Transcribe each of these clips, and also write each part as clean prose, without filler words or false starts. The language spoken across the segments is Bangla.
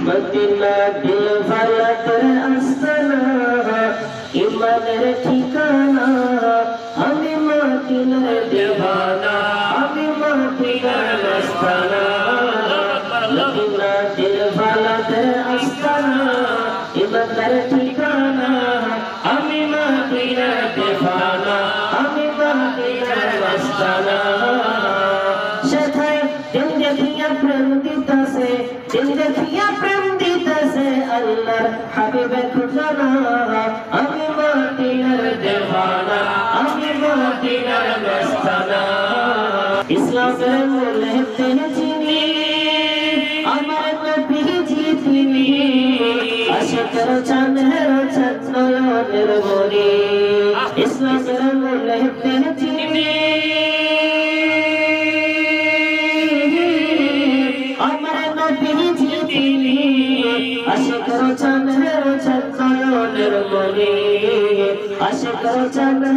মদিনা দিল ফালাতের আস্তানা ইমানের ঠিকানা আমি মদিনার দিওয়ানা আমি মদিনার মস্তানা মদিনা দিল ফালাতের আস্তানা ইমানের ঠিকানা আমি মদিনার দিওয়ানা আমি মদিনার মস্তানা সেথায় দিল দেখিয়া প্রেম দিতাছে দিল দেখিয়া প্রেম দিতাছে আল্লাহর হাবিবে খুঁজানা আমি মদিনার দিওয়ানা আমি মদিনার মস্তানা ইসলামের মূলে চিনি আমার নবীজি তিনি আশিকের চাঁদের নয়নের মনি ইসলামের মূলে চিনি আশিকের চাঁদের নয়নের মনি আশিকের চাঁদের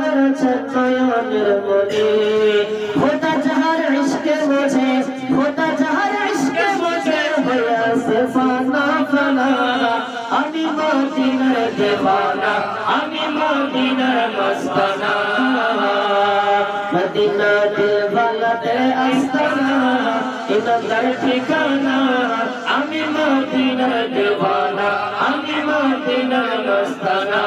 নয়নের মনি খোদা যাহার ইশকে বোঝে খোদা যাহার ইশকে বোঝে হইয়াছে ফানা ফানা আমি মদিনার দিওয়ানা আমি মদিনার মস্তানা মদিনা দিল ফালাতের আস্তানা ইমানদার ঠিকানা আমি মদিনার দিওয়ানা আমি মদিনার মস্তানা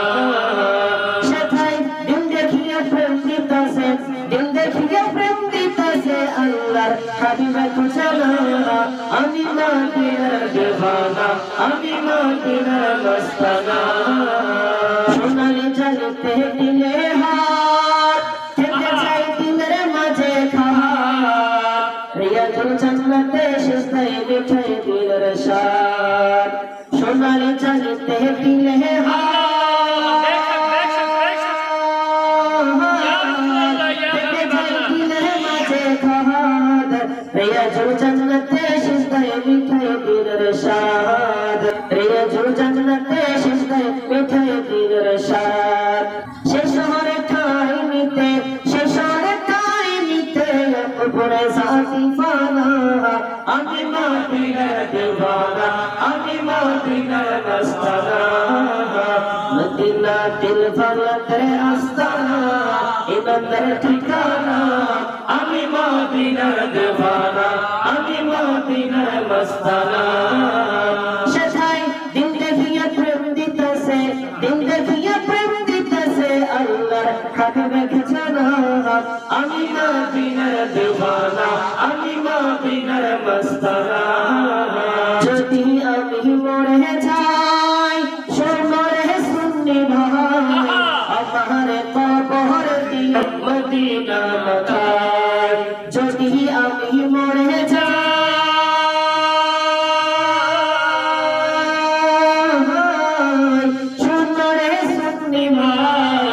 সেথায় দিল দেখিয়া প্রেম দিতাছে দিল দেখিয়া প্রেম দিতাছে আল্লাহর হাবিবে খুঁজানা আমি মদিনার দিওয়ানা আমি মদিনার মস্তানা সোনালি জালিতে দিলে হাত থেকে যাই দিলের মাঝে খাহাত রিয়াজুল জান্নাতে সিজদায় মিঠাই দিলের স্বাদ সোনালি জালিতে দিলে হাত থেকে যাই দিলের মাঝে খাহাত রিয়াজুল জান্নাতে সিজদায় মিঠাই দিলের স্বাদ রিয়াজুল জান্নাতে সিজদায় মিঠাই দিলের স্বাদ সে শহরে ঠাই নিতে সে শহরে ঠাই নিতে উপরে সাথী ফানা আমি মদিনার দিওয়ানা আমি মদিনার মস্তানা মদিনা দিল ফালাতের আস্তানা ইমানদার ঠিকানা আমি মদিনার দিওয়ানা আমি মদিনার মস্তানা সেথায় দিল দেখিয়া প্রেম দিতাছে দিল দেখিয়া প্রেম দিতাছে আল্লাহর হাবিবে খুঁজানা আমি মদিনার দিওয়ানা আমি মদিনার মস্তানা যদি আমি মরে যাই সোনারে সুন্নি ভাই আমার কবর দিও মদিনা মাথায় যদি আমি মরে যাই সোনারে সুন্নি ভাই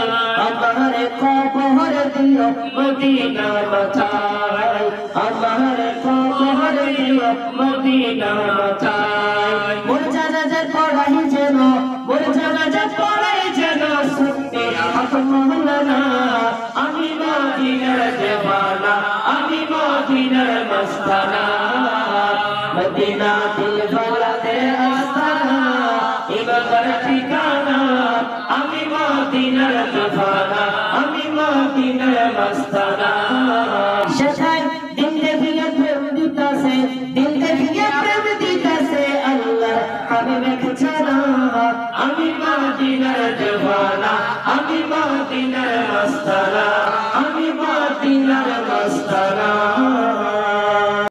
আমার কবর দিও মদিনা মাথায় আমার কবর দিও মদিনা মাথায় মোর জানাজা পড়াই যেন মোর জানাজা পড়াই যেন সুন্নি হক মাওলানা আমি মদিনার দিওয়ানা আমি মদিনার মস্তানা মদিনা দিল ফালাতের আস্তানা ইমানদার ঠিকানা আমি মদিনার দিওয়ানা আমি মদিনার মস্তানা সেথায় দিল দেখিয়া প্রেম দিতাছে দিল দেখিয়া প্রেম দিতাছে আল্লাহর হাবিবে খুঁজানা আমি মদিনার দিওয়ানা আমি মদিনার মস্তানা